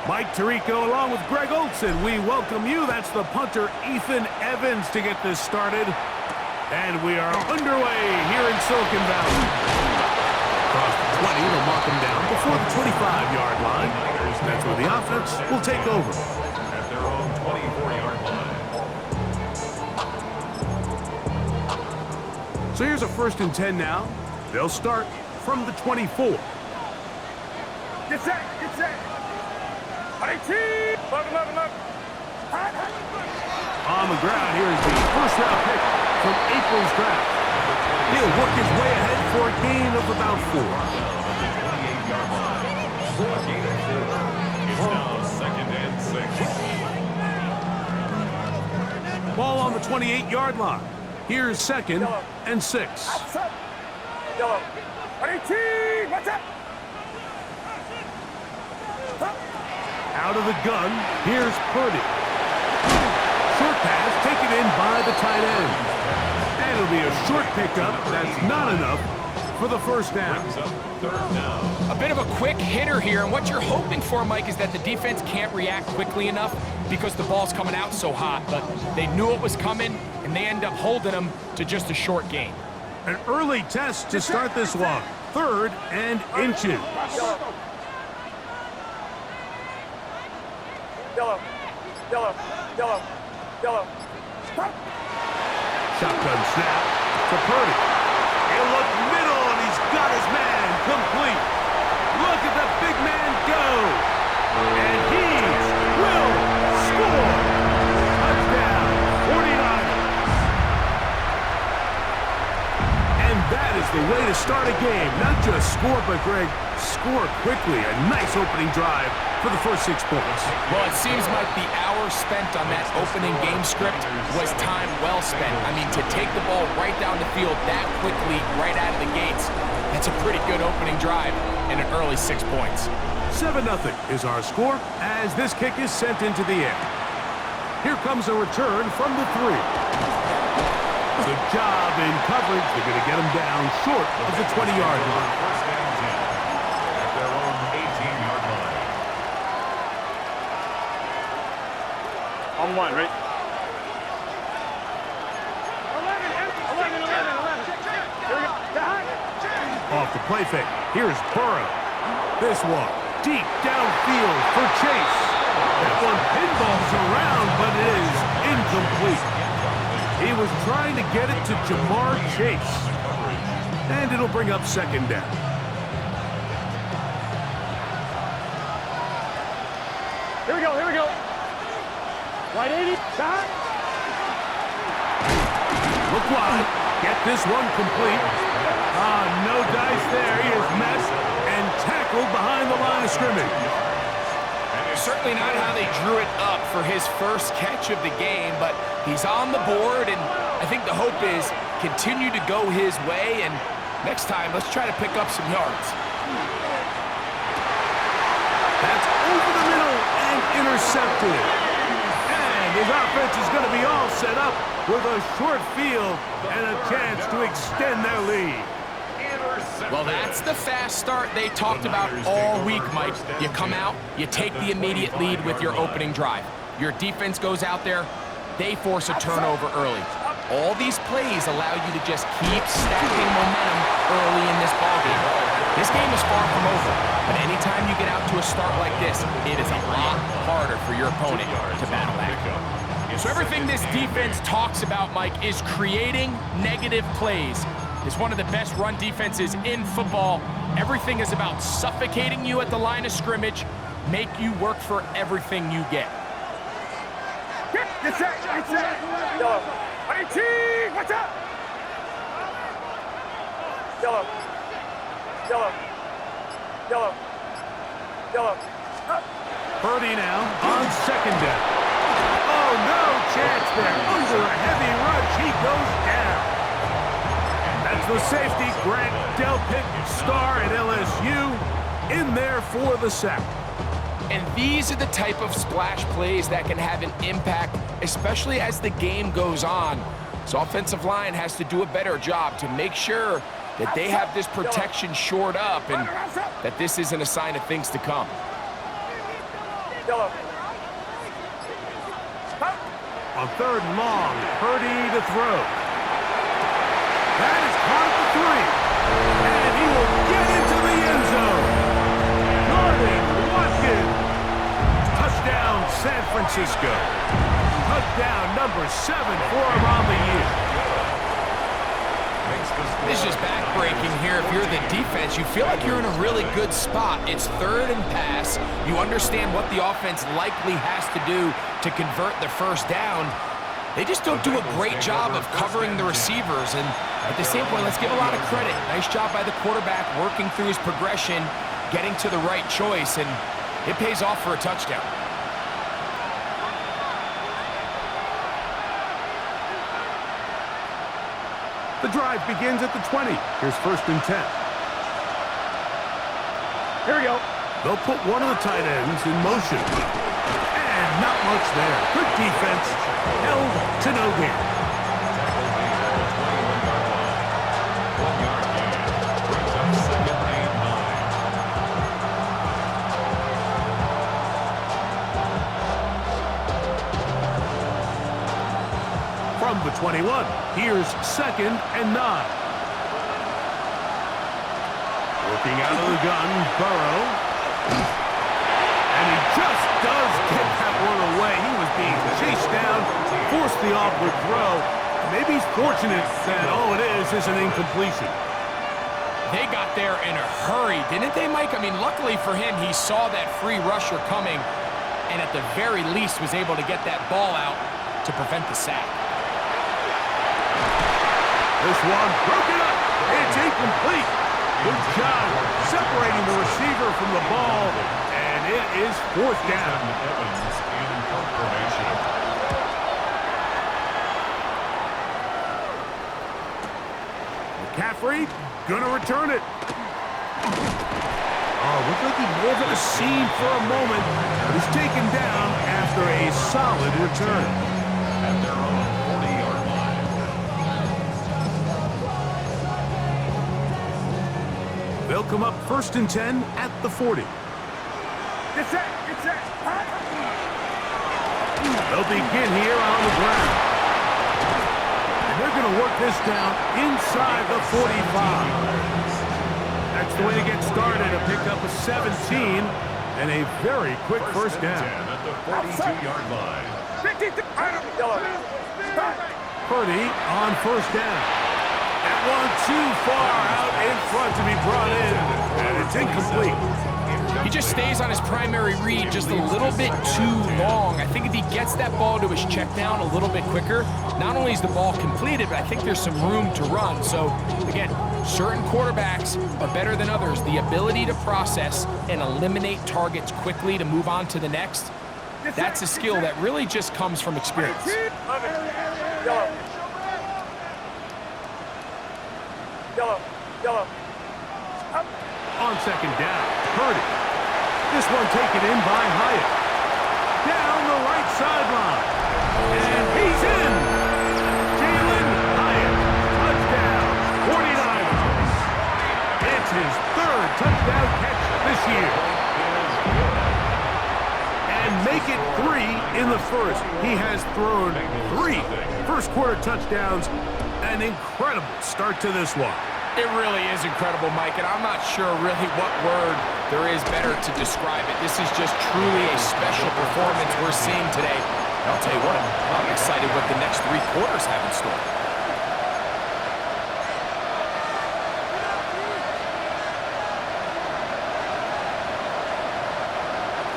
Mike Tirico along with Greg Olson. We welcome you. That's the punter, Ethan Evans, to get this started. And we are underway here in Silicon Valley. Across the 20, they'll mark him down before the 25-yard line. That's where the offense will take over. At their own 24-yard line. So here's a 1st and 10 now. They'll start from the 24. Get set, get set. Look. On the ground, here is the first-round pick from April's draft. He'll work his way ahead for a gain of about 4. The 28-yard line. It's now 2nd and 6. Ball on the 28-yard line. Here's 2nd and 6. Yellow. 18, what's up? Out of the gun, here's Purdy. Short pass taken in by the tight end. And it'll be a short pickup. That's not enough for the first down. A bit of a quick hitter here, and what you're hoping for, Mike, is that the defense can't react quickly enough because the ball's coming out so hot, but they knew it was coming, and they end up holding them to just a short gain. An early test to start this one. 3rd and inches. Yellow. Shotgun snap to Purdy. He'll look middle, and he's got his man complete. Look at the big man go. And he will score. Touchdown, 49ers. And that is the way to start a game. Not just score, but, Greg, score quickly. A nice opening drive for the first 6 points. Well, it seems like the hour spent on that opening game script was time well spent. I mean, to take the ball right down the field that quickly, right out of the gates, that's a pretty good opening drive and an early 6 points. 7-0 is our score as this kick is sent into the air. Here comes a return from the 3. Good job in coverage. They're going to get him down short of the 20-yard line. First and 10 at their own 18-yard line. On 1, right? 11. Off the play fake. Here's Burrow. This one deep downfield for Chase. That one pinballs around, but it is incomplete. He was trying to get it to Jamar Chase. And it'll bring up 2nd down. Here we go. Wide 80, shot. Look wide. Get this one complete. No dice there. He is met and tackled behind the line of scrimmage. Certainly not how they drew it up for his first catch of the game, but he's on the board, and I think the hope is continue to go his way, and next time, let's try to pick up some yards. That's over the middle and intercepted. And his offense is going to be all set up with a short field and a chance to extend their lead. Well, that's the fast start they talked about all week, Mike. You come out, you take the immediate lead with your opening drive. Your defense goes out there, they force a turnover early. All these plays allow you to just keep stacking momentum early in this ballgame. This game is far from over, but anytime you get out to a start like this, it is a lot harder for your opponent to battle back. So everything this defense talks about, Mike, is creating negative plays. It's one of the best run defenses in football. Everything is about suffocating you at the line of scrimmage, make you work for everything you get. Get set. Yellow. 18, what's up? Yellow. Purdy now on 2nd down. Oh, no chance there. Under a heavy rush, he goes down. That's the safety, Grant Delpit, star at LSU, in there for the sack. And these are the type of splash plays that can have an impact, especially as the game goes on. So offensive line has to do a better job to make sure that they have this protection shored up and that this isn't a sign of things to come. Yellow. On third and long, Purdy to throw. That is caught at the 3. And he will get into the end zone. Guarding Watkins. Touchdown, San Francisco. Touchdown number 7 for him on the year. This is just back-breaking here. If you're the defense, you feel like you're in a really good spot. It's third and pass. You understand what the offense likely has to do to convert the first down. They just don't do a great job of covering the receivers. And at the same point, let's give a lot of credit. Nice job by the quarterback working through his progression, getting to the right choice, and it pays off for a touchdown. The drive begins at the 20. Here's first and 10. Here we go. They'll put one of the tight ends in motion. And not much there. Good defense. Held to no gain. From the 21, here's second and 9. Working out of the gun, Burrow. And he just does get that one away. He was being chased down, forced the awkward throw. Maybe he's fortunate that all it is an incompletion. They got there in a hurry, didn't they, Mike? I mean, luckily for him, he saw that free rusher coming and at the very least was able to get that ball out to prevent the sack. This one broken up. It's incomplete. Good job separating the receiver from the ball, and it is fourth down. Evans in confirmation. McCaffrey gonna return it. Oh, looked like he was in a seam for a moment, but he's taken down after a solid return. At their own 40-yard line. They'll come up first and 10 at the 40. Get set. They'll begin here on the ground. And they're going to work this down inside the 45. That's the way to get started, to pick up a 17 and a very quick first down. 10 at the 42-yard line. Yellow. Purdy on first down. That one too far out in front to be brought in, and it's incomplete. He just stays on his primary read just a little bit too long. I think if he gets that ball to his check down a little bit quicker, not only is the ball completed, but I think there's some room to run. So, again, certain quarterbacks are better than others. The ability to process and eliminate targets quickly to move on to the next, that's a skill that really just comes from experience. Yellow. On second down, Purdy. This one taken in by Hyatt. Down the right sideline. And he's in. Jalen Hyatt. Touchdown. 49ers. It's his third touchdown catch this year. And make it 3 in the first. He has thrown 3 first-quarter touchdowns. An incredible start to this one. It really is incredible, Mike, and I'm not sure really what word there is better to describe it. This is just truly a special performance we're seeing today. And I'll tell you what, I'm excited what the next 3 quarters have in store.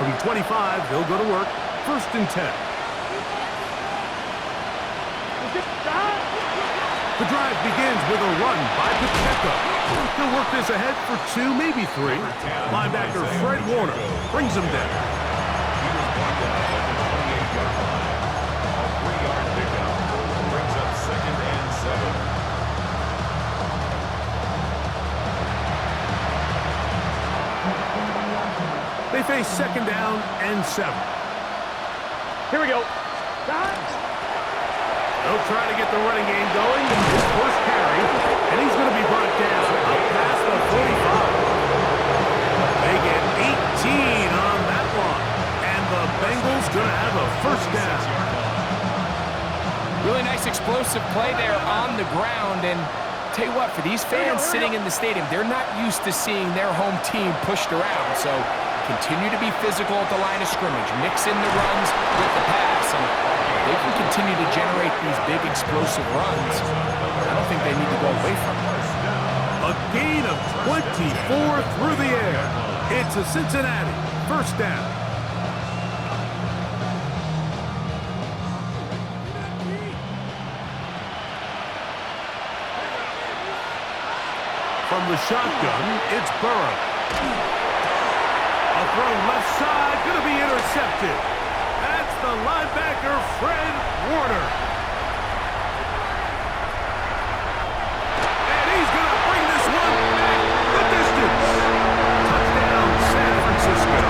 From 25, they'll go to work. First and 10. The drive begins with a run by Pacheco. He'll work this ahead for 2, maybe 3. Linebacker Fred Warner brings him down. He was blocked out at the 28-yard line. A 3-yard pickup brings up second and 7. They face second down and 7. Here we go. They'll try to get the running game going in his first carry, and he's going to be brought down up past the 45. They get 18 on that one, and the first down. Really nice explosive play there on the ground. And tell you what, for these fans sitting in the stadium, they're not used to seeing their home team pushed around. So continue to be physical at the line of scrimmage. Mix in the runs with the pass. And they can continue to generate these big explosive runs. I don't think they need to go away from it. A gain of 24 through the air. It's a Cincinnati first down. From the shotgun, it's Burrow. A throw left side, going to be intercepted. That's the linebacker, Fred Warner. And he's going to bring this one back the distance. Touchdown, San Francisco.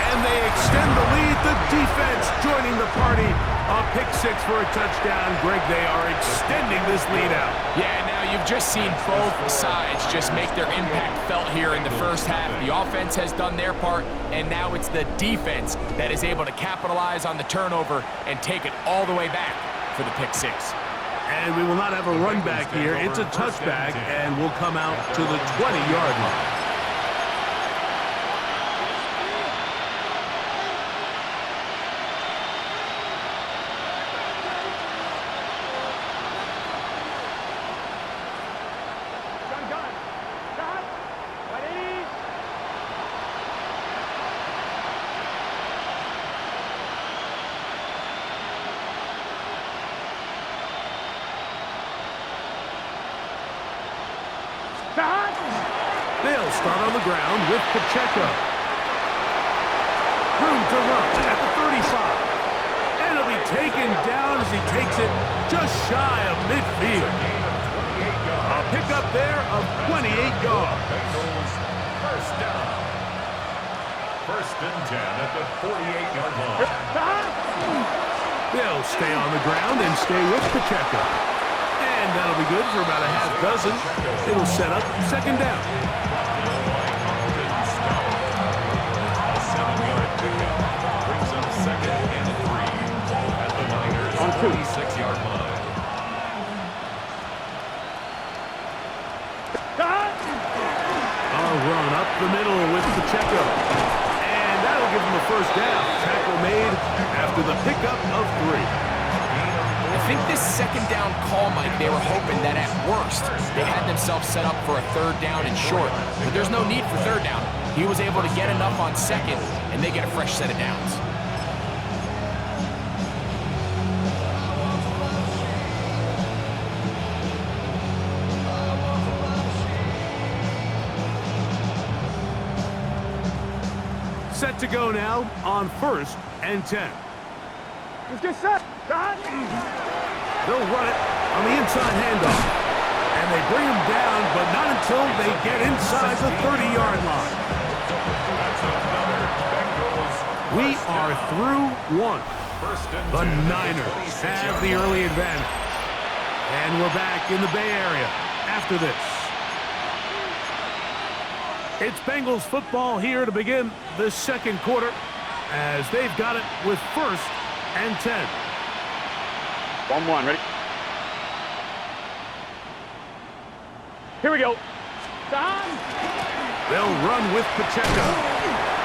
And they extend the lead. The defense joining the party. A pick six for a touchdown. Greg, they are extending this lead out. Yeah, now you've just seen both sides just make their impact felt here in the first half. The offense has done their part, and now it's the defense that is able to capitalize on the turnover and take it all the way back for the pick six. And we will not have a run back here. It's a touchback, and we'll come out to the 20-yard line. They'll start on the ground with Pacheco. Room to run at the 35. And it'll be taken down as he takes it just shy of midfield. A pickup there of 28 yards. First down. First and 10 at the 48-yard line. They'll stay on the ground and stay with Pacheco. And that'll be good for about a half dozen. It'll set up second down. On 36-yard line. A run up the middle with Pacheco. And that'll give him a first down. Tackle made after the pickup of 3. I think this second down call, Mike, they were hoping that at worst they had themselves set up for a third down and short. But there's no need for third down. He was able to get enough on second, and they get a fresh set of downs. Set to go now on first and 10. Let's get set. They'll run it on the inside handoff. And they bring him down, but not until they get inside the 30-yard line. We are through one. The Niners have the early advantage. And we're back in the Bay Area after this. It's Bengals football here to begin the second quarter as they've got it with first and 10. 1-1, ready? Here we go. They'll run with Pacheco.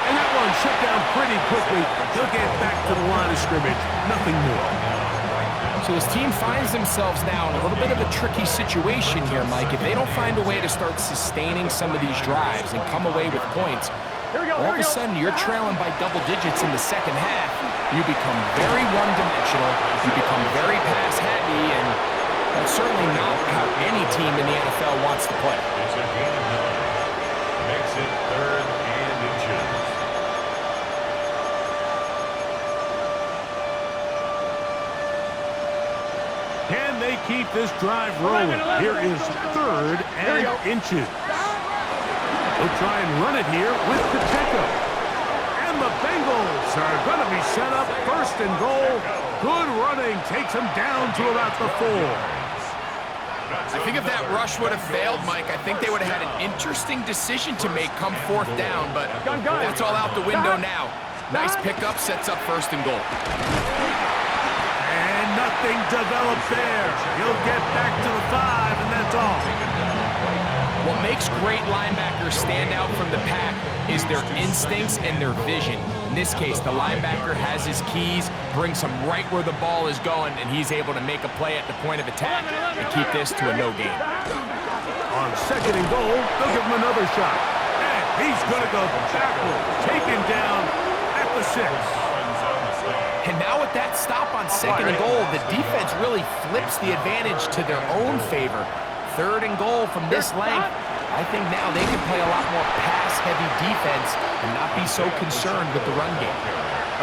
And that one shut down pretty quickly. He'll get back to the line of scrimmage. Nothing more. So this team finds themselves now in a little bit of a tricky situation here, Mike. If they don't find a way to start sustaining some of these drives and come away with points, all of a sudden you're trailing by double digits in the second half. You become very one-dimensional. You become very pass-heavy, and that's certainly not how any team in the NFL wants to play. It's a gain of 9. Makes it third and inches. Can they keep this drive rolling? Here is third and inches. They'll try and run it here with Pacheco. And the Bengals are going to be set up first and goal. Good running takes them down to about the 4. I think if that rush would have failed, Mike, I think they would have had an interesting decision to make come 4th down, but that's all out the window now. Nice pickup, sets up 1st and goal. And nothing developed there. He'll get back to the 5, and that's all. What makes great linebackers stand out from the pack is their instincts and their vision. In this case, the linebacker has his keys, brings him right where the ball is going, and he's able to make a play at the point of attack and keep this to a no gain. On 2nd and goal, they'll give him another shot. And he's going to go backwards, taken down at the 6. And now with that stop on 2nd and goal, the defense really flips the advantage to their own favor. 3rd and goal from this length. I think now they can play a lot more pass-heavy defense and not be so concerned with the run game.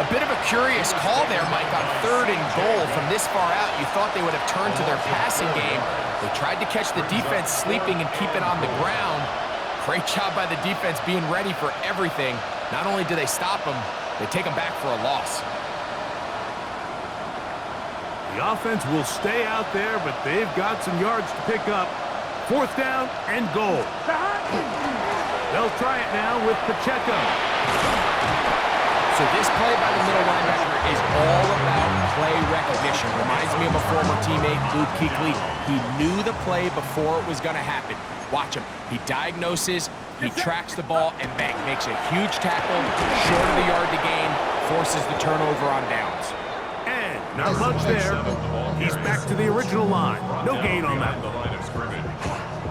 A bit of a curious call there, Mike, on 3rd and goal from this far out. You thought they would have turned to their passing game. They tried to catch the defense sleeping and keep it on the ground. Great job by the defense being ready for everything. Not only do they stop them, they take them back for a loss. The offense will stay out there, but they've got some yards to pick up. 4th down and goal. They'll try it now with Pacheco. So this play by the middle linebacker is all about play recognition. Reminds me of a former teammate, Luke Kuechly. He knew the play before it was going to happen. Watch him. He diagnoses, he tracks the ball, and bang, makes a huge tackle, short of the yard to gain, forces the turnover on downs. And not much there. He's back to the original line. No gain on that.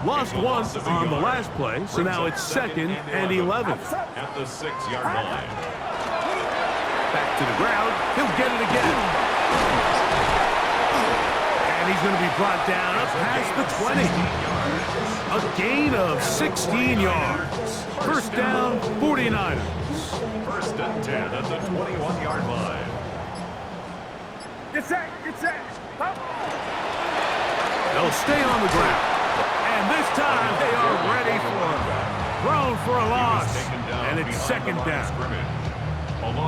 Lost one on the last play, so now it's 2nd and 11. At the 6-yard line. Back to the ground. He'll get it again. And he's going to be brought down up past the 20. A gain of 16 yards. 1st down, 49ers. 1st and 10 at the 21-yard line. Get set, get set. They'll stay on the ground. And this time they are ready for him. Thrown for a loss. And it's 2nd down.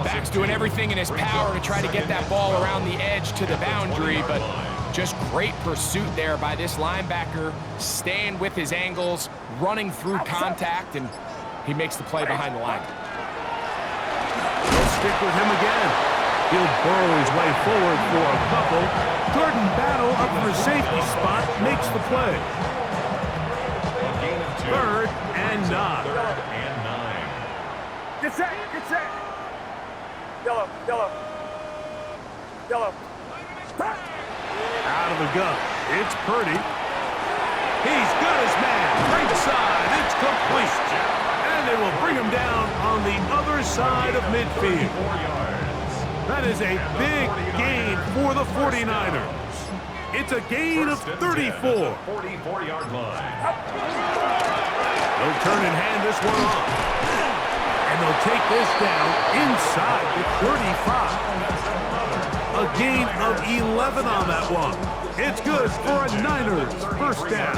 Back's doing everything in his power to try to get that ball around the edge to the boundary, but just great pursuit there by this linebacker, staying with his angles, running through contact, and he makes the play behind the line. They'll stick with him again. He'll burrow his way forward for a couple. Jordan Battle up for a safety spot, makes the play. 3rd and 9. 3rd and 9. Get set, get set. Yellow, yellow. Yellow. Out of the gun. It's Purdy. He's got his man. Right side. It's complete. And they will bring him down on the other side of midfield. 4 yards. That is a big gain for the 49ers. It's a gain of 34. 44-yard line. They'll turn and hand this one off. And they'll take this down inside the 35. A gain of 11 on that one. It's good for a Niners 1st down.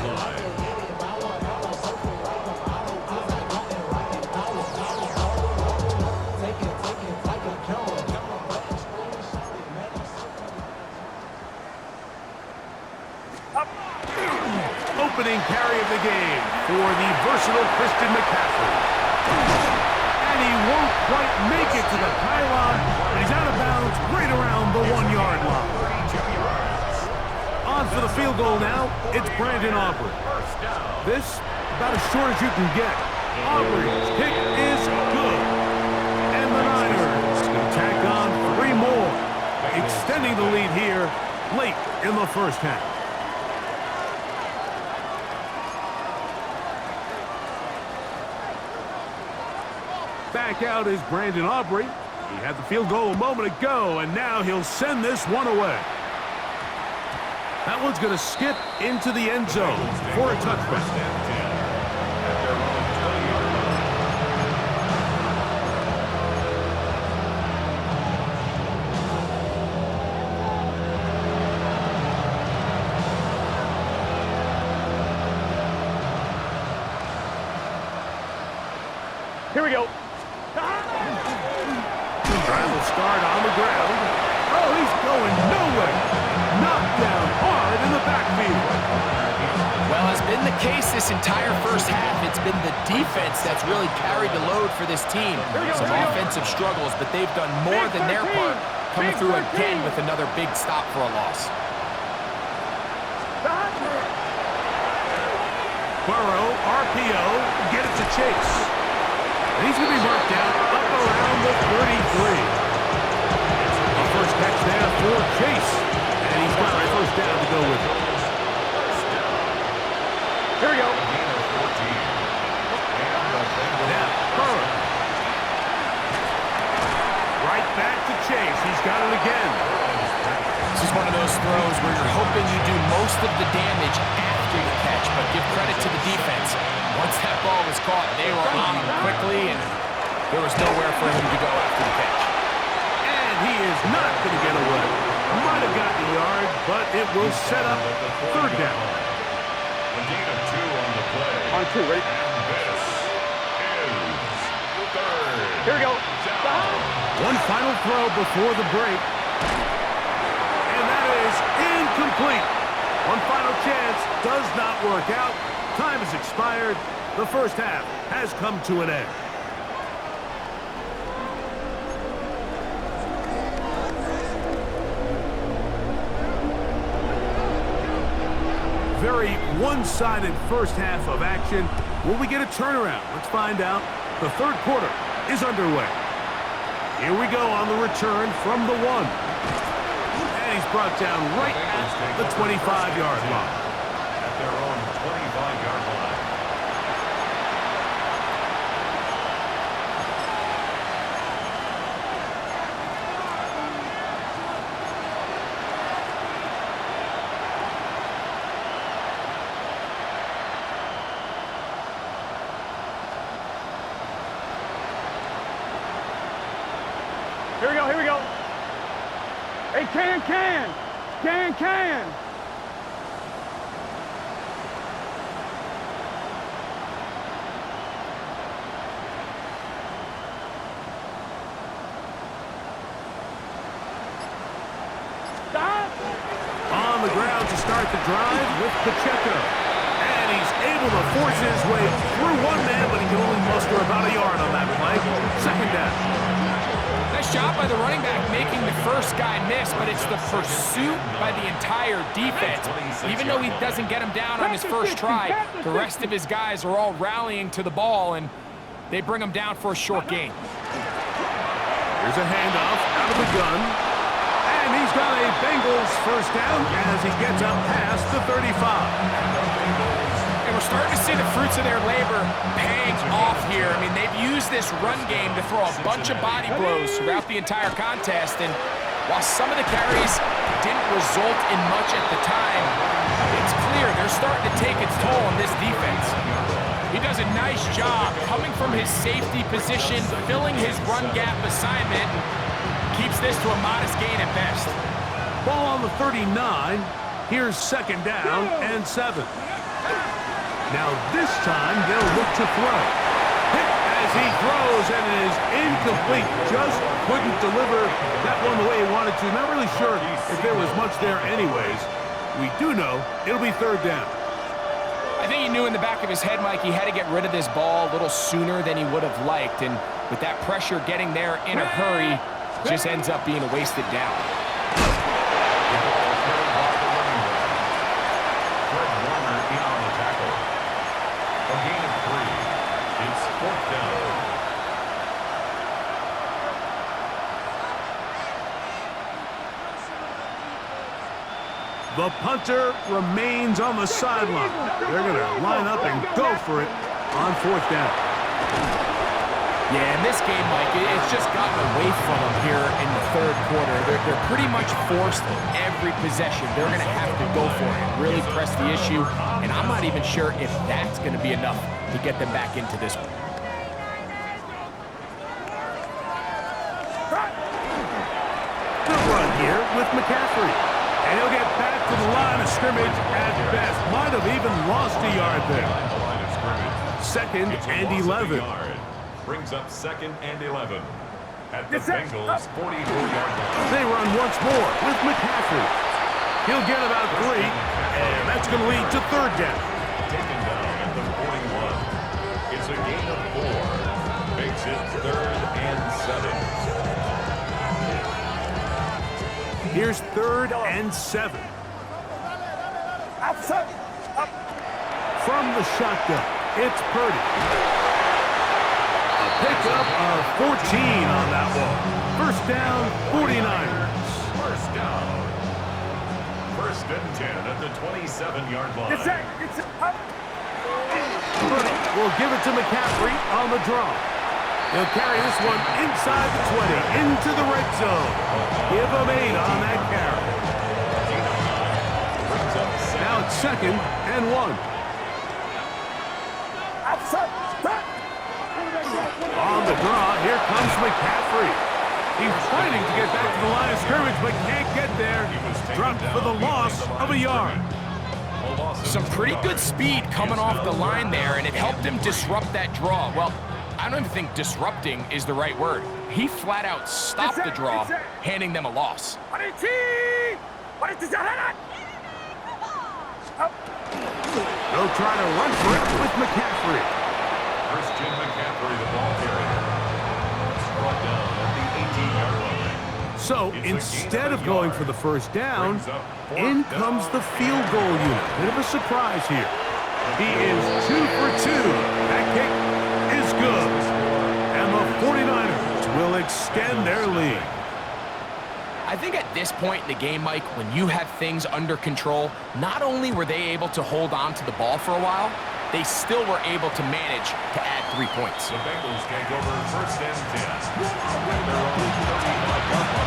Opening carry of the game for the versatile Christian McCaffrey. And he won't quite make it to the pylon, but he's out of bounds right around the 1-yard line. On for the field goal now, it's Brandon Aubrey. This, about as short as you can get. Aubrey's kick is good. And the Niners can tack on 3 more, extending the lead here late in the 1st half. Back out is Brandon Aubrey. He had the field goal a moment ago, and now he'll send this one away. That one's going to skip into the end zone for a touchback. Here we go. Trying to start on the ground. Oh, he's going nowhere. Knocked down hard in the backfield. this entire first half, it's been the defense that's really carried the load for this team. Some offensive struggles, but they've done more than their part, coming through again with another big stop for a loss. Burrow, RPO, get it to Chase. And he's going to be marked down up around the 33. A first catch there for Chase. And he's got a first down to go with it. Here we go. Now, Burrow. Right back to Chase. He's got it again. This is one of those throws where you're hoping you do most of the damage after the catch, but give credit to the defense. Once that ball was caught, they were on him quickly, and there was nowhere for him to go after the catch. And he is not going to get away. Might have gotten a yard, but it will set up third down. A gain of 2 on the play. On 2, ready? And this is third. Here we go. Down. One final throw before the break. And that is incomplete. One final chance does not work out. Time has expired. The first half has come to an end. Very one-sided first half of action. Will we get a turnaround? Let's find out. The third quarter is underway. Here we go on the return from the 1. And he's brought down right at the 25-yard line. At their own 25-yard line. Here we go, here we go. Hey, can. Stop. On the ground to start the drive with Pacheco. And he's able to force his way through one man, but he can only muster about a yard on that play. Second down. Nice job by the running back making the first guy miss, but it's the pursuit by the entire defense. Even though he doesn't get him down on his first try, the rest of his guys are all rallying to the ball, and they bring him down for a short gain. Here's a handoff out of the gun. And he's got a Bengals first down as he gets up past the 35. And we're starting to see the fruits of their labor paying off here. I mean, they've used this run game to throw a bunch of body blows throughout the entire contest. And while some of the carries didn't result in much at the time, it's clear they're starting to take its toll on this defense. He does a nice job coming from his safety position, filling his run gap assignment, keeps this to a modest gain at best. Ball on the 39. Here's second down and 7. Now this time they'll look to throw. Hit as he throws, and it is incomplete. Just couldn't deliver that one the way he wanted to. Not really sure if there was much there anyways. We do know it'll be third down. I think he knew in the back of his head, Mike, he had to get rid of this ball a little sooner than he would have liked. And with that pressure getting there in a hurry, just ends up being a wasted down. A gain of 3. It's fourth down. The punter remains on the sideline. They're going to line up and go for it on fourth down. Yeah, in this game, Mike, it's just gotten away from them here in the third quarter. They're pretty much forced every possession. They're going to have to go for it, really press the issue, and I'm not even sure if that's going to be enough to get them back into this one. Good run here with McCaffrey. And he'll get back to the line of scrimmage at best. Might have even lost a yard there. Second and 11. Brings up second and 11 at the Bengals 44-yard line. They run once more with McCaffrey. He'll get about 3, and that's going to lead to third down. Taken down at the a gain of 4. Makes it 3rd and 7. Here's 3rd and 7. From the shotgun, it's Purdy. A pickup of 14 on that one. First down, 49ers. First down. 1st and 10 at the 27-yard line. Purdy will give it to McCaffrey on the draw. He'll carry this one inside the 20, into the red zone. Give him 8 on that carry. Now it's 2nd and 1. On the draw, here comes McCaffrey. He's fighting to get back to the line of scrimmage, but can't get there. Dropped for the loss of a yard. Some pretty good speed coming off the line there, and it helped him disrupt that draw. Well, I don't even think disrupting is the right word. He flat out stopped the draw, handing them a loss. They'll try to run for it with McCaffrey. Christian McCaffrey, the ball carrier. Brought down at the 18-yard line. So instead of going for the first down, in comes the field goal unit. Bit of a surprise here. He is 2 for 2. That kick is good. And the 49ers will extend their lead. I think at this point in the game, Mike, when you have things under control, not only were they able to hold on to the ball for a while, they still were able to manage to add 3 points. The Bengals take over 1st and 10. They're on the 35-yard line.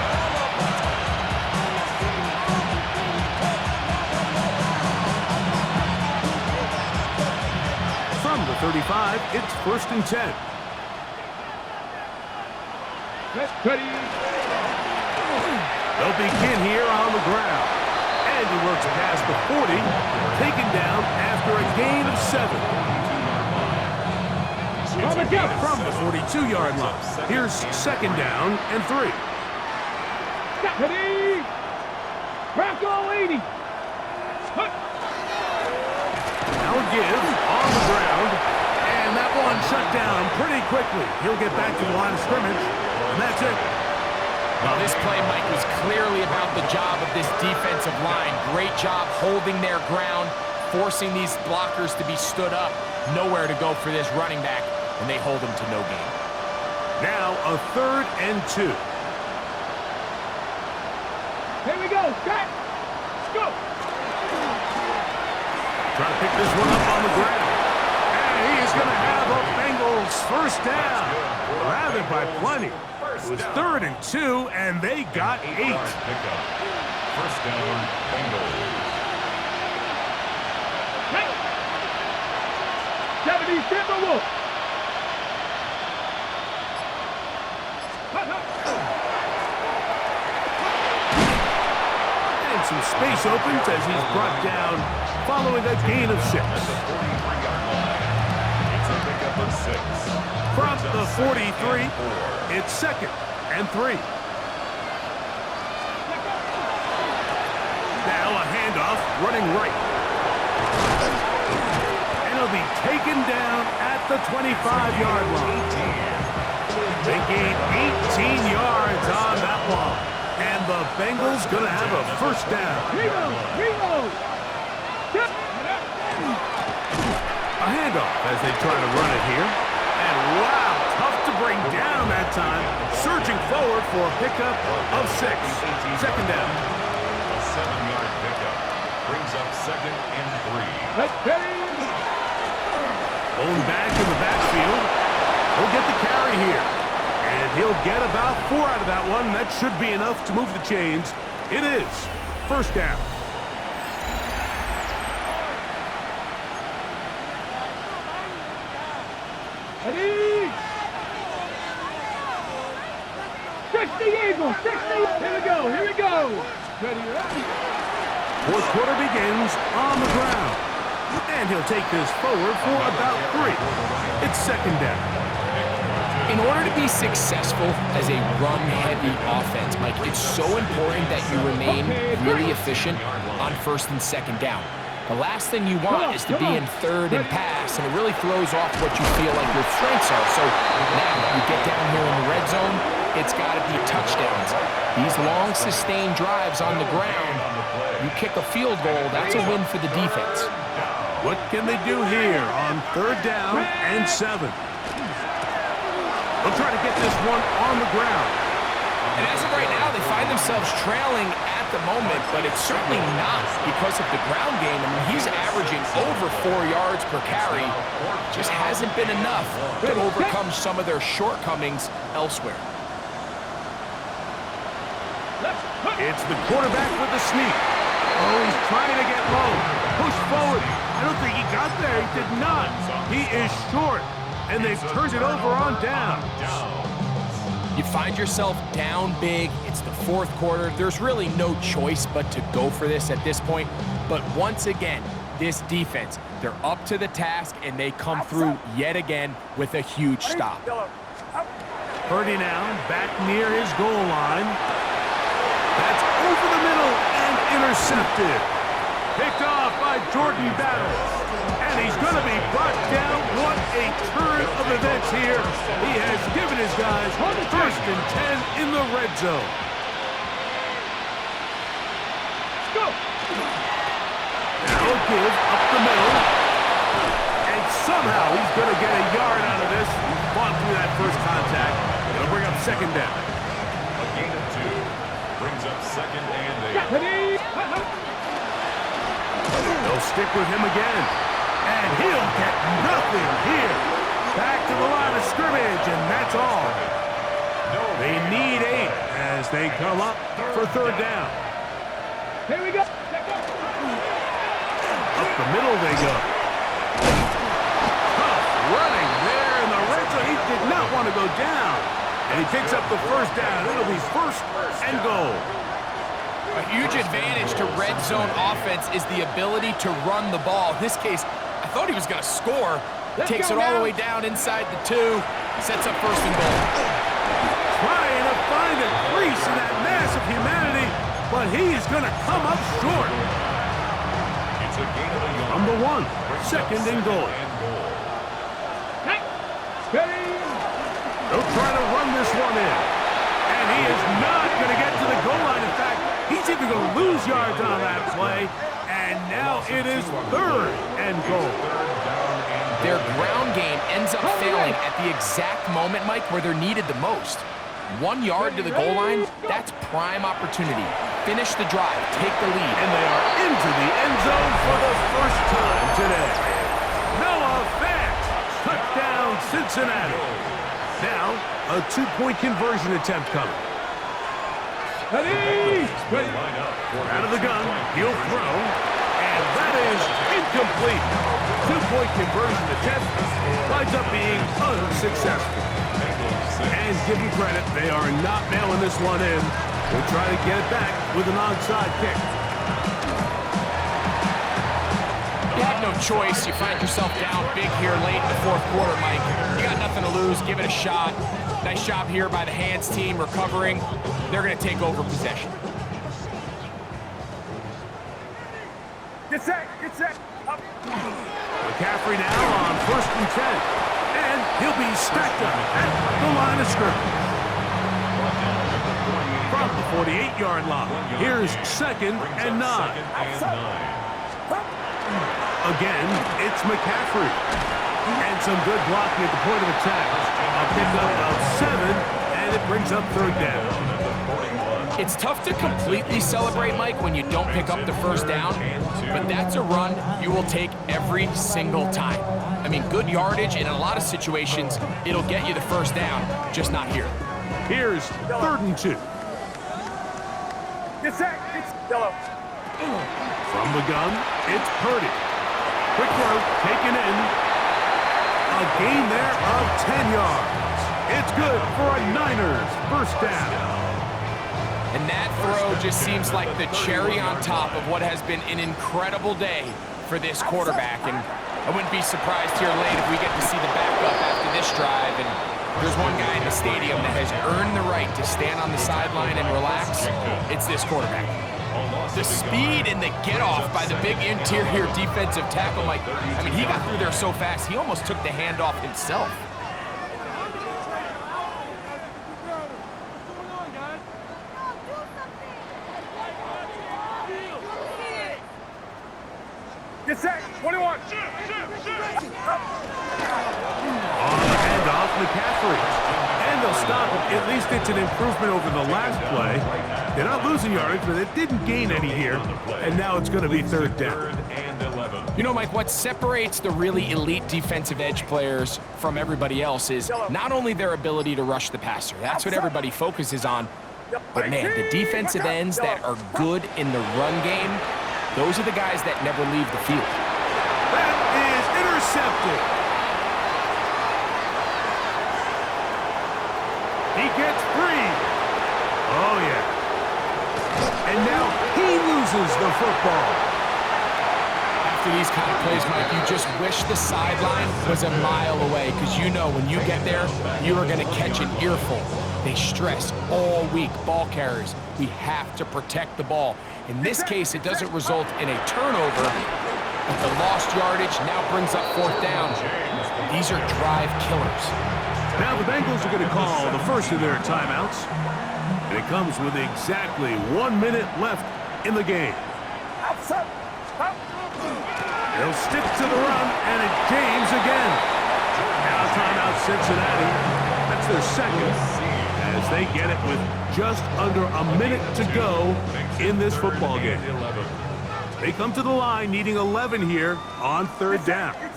From the 35, it's 1st and 10. They'll begin here on the ground. And he works past the 40, taken down after a gain of 7. From the 42-yard line. Here's 2nd down and 3. Now a give on the ground. And that one shut down pretty quickly. He'll get back to the line of scrimmage. And that's it. Well, this play, Mike, was clearly about the job of this defensive line. Great job holding their ground, forcing these blockers to be stood up. Nowhere to go for this running back, and they hold him to no gain. Now a 3rd and 2. Here we go, Scott. Let's go. Trying to pick this one up on the ground. And he is going to have a Bengals first down. Rather by plenty. It was 3rd and 2, and they got 8. First down, Bengals. 70, stand by Wolf. And some space opens as he's brought down following a gain of 6. At the 43-yard line. It's a pickup of 6. From the 43, it's 2nd and 3. Now a handoff running right. And he'll be taken down at the 25-yard line. They gain 18 yards on that one. And the Bengals going to have a first down. A handoff as they try to run it here. And wow, tough to bring down that time. Surging forward for a pickup of 6. 2nd down. A 7-yard pickup brings up 2nd and 3. Bowling back in the backfield. He'll get the carry here. And he'll get about 4 out of that one. That should be enough to move the chains. It is first down. Ready? 60 Eagles, 60. Here we go, here we go. Ready, ready. Fourth quarter begins on the ground. And he'll take this forward for about 3. It's 2nd down. In order to be successful as a run-heavy offense, Mike, it's so important that you remain really efficient on 1st and 2nd down. The last thing you want is to be in third and pass, and it really throws off what you feel like your strengths are. So now you get down here in the red zone, it's got to be touchdowns. These long, sustained drives on the ground, you kick a field goal, that's a win for the defense. What can they do here on 3rd down and 7? They'll try to get this one on the ground. And as of right now, they find themselves trailing at the moment, but it's certainly not because of the ground game. I mean, he's averaging over 4 yards per carry. Just hasn't been enough to overcome some of their shortcomings elsewhere. It's the quarterback with the sneak. Oh, he's trying to get low. Push forward. I don't think he got there. He did not. He is short. And they've turned it over on down. You find yourself down big. It's the 4th quarter. There's really no choice but to go for this at this point. But once again, this defense, they're up to the task, and they come through yet again with a huge stop. Purdy now back near his goal line. That's over the middle and intercepted. Picked off by Jordan Battle. And he's going to be brought down. What a turn of events here. He has given his guys 1st and 10 in the red zone. Go! Now a give up the middle. And somehow he's going to get a yard out of this. He's fought through that first contact. It'll bring up 2nd down. A gain of 2 brings up 2nd and 8. They'll stick with him again. And he'll get nothing here. Back to the line of scrimmage, and that's all. They need 8 as they come up for 3rd down. Here we go. Up the middle they go. Tough running there in the red zone. He did not want to go down. And he picks up the 1st down. It'll be 1st and goal. A huge advantage to red zone offense is the ability to run the ball. In this case, I thought he was going to score. Takes it all the way down inside the 2. Sets up 1st and goal. Trying to find a crease in that mass of humanity, but he's going to come up short. It's a gain of a yard. Number 1, 2nd and goal. They'll try to run this one in. And he is not going to get to the goal line. In fact, he's even going to lose yards on that play. And now it is 3rd and goal. Their ground game ends up failing at the exact moment, Mike, where they're needed the most. 1 yard to the goal line, that's prime opportunity. Finish the drive, take the lead. And they are into the end zone for the first time today. Noah Fant, touchdown Cincinnati. Now, a 2-point conversion attempt coming. Out of the gun, he'll throw, and that is incomplete. 2-point conversion attempt winds up being unsuccessful. And give them credit, they are not mailing this one in. They'll try to get it back with an onside kick. You have no choice. You find yourself down big here late in the 4th quarter, Mike. You got nothing to lose. Give it a shot. Nice job here by the hands team recovering. They're going to take over possession. Get set. Up. McCaffrey now on 1st and 10. And he'll be stacked up at the line of scrimmage. From the 48-yard line, here's 2nd and 9. Again, it's McCaffrey. And some good blocking at the point of attack. A pickup of 7, and it brings up 3rd down. It's tough to completely celebrate, Mike, when you don't pick up the 1st down, but that's a run you will take every single time. I mean, good yardage, and in a lot of situations, it'll get you the 1st down, just not here. Here's 3rd and 2. Get set. From the gun, it's Purdy. Quick throw, taken in. A gain there of 10 yards. It's good for a Niners 1st down. And that throw just seems like the cherry on top of what has been an incredible day for this quarterback. And I wouldn't be surprised here late if we get to see the backup after this drive. And there's one guy in the stadium that has earned the right to stand on the sideline and relax. It's this quarterback. The speed and the get-off by the big interior defensive tackle, Mike. I mean, he got through there so fast, he almost took the handoff himself. Get set. 21. On the handoff, McCaffrey. And they'll stop it. At least it's an improvement over the last play. They're not losing yardage, but they didn't gain any here. And now it's going to be third down. You know, Mike, what separates the really elite defensive edge players from everybody else is not only their ability to rush the passer. That's what everybody focuses on. But, man, the defensive ends that are good in the run game, those are the guys that never leave the field. That is intercepted. He gets free. Oh, yeah. And now he loses the football. After these kind of plays, Mike, you just wish the sideline was a mile away, because you know when you get there, you are going to catch an earful. They stress all week, ball carriers. We have to protect the ball. In this case, it doesn't result in a turnover, but the lost yardage now brings up fourth down. These are drive killers. Now the Bengals are going to call the first of their timeouts. And it comes with exactly 1 minute left in the game. They'll stick to the run, and it's James again. Now timeout Cincinnati. That's their second, as they get it with just under a minute to go in this football game. They come to the line needing 11 here on third down. They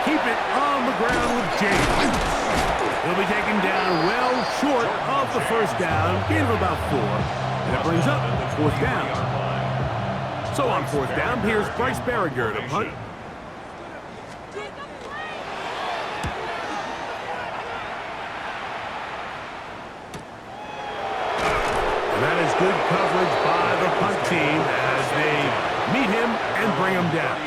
keep it on the ground with James. He'll be taken down well short of the first down, gain of about 4. And that brings up fourth down. So on fourth down, here's Bryce Berringer to punt. And that is good coverage by the punt team as they meet him and bring him down.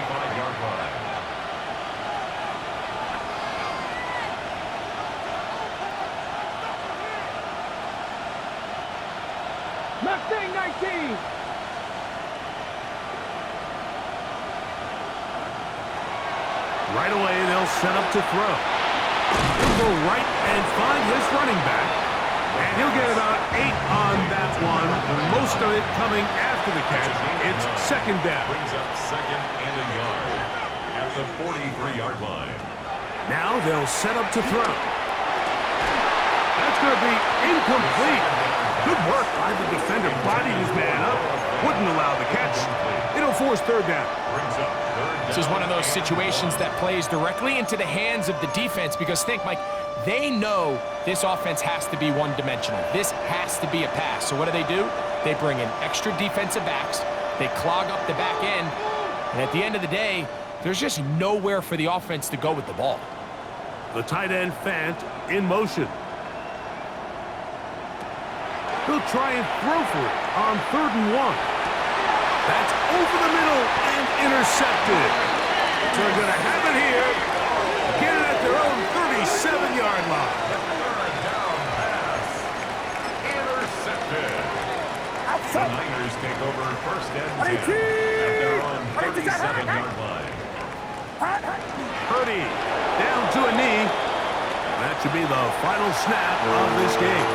Mustang 19. Right away, they'll set up to throw. He'll go right and find his running back. And he'll get about 8 on that one. Most of it coming after the catch. It's second down. Brings up second and a yard at the 43-yard line. Now they'll set up to throw. That's going to be incomplete. Good work by the defender. Bodied his man up. Wouldn't allow the catch. It'll force third down. Brings up third down. This is one of those situations that plays directly into the hands of the defense, because think, Mike, they know this offense has to be one-dimensional. This has to be a pass. So what do? They bring in extra defensive backs. They clog up the back end. And at the end of the day, there's just nowhere for the offense to go with the ball. The tight end Fant in motion. He'll try and throw for it on 3rd and 1. That's over the middle and intercepted. So they're going to have it here. Get it at their own 37-yard line. Third down pass. Intercepted. The Niners take over first and 10 at their own 37-yard line. Purdy down to a knee. And that should be the final snap of this game.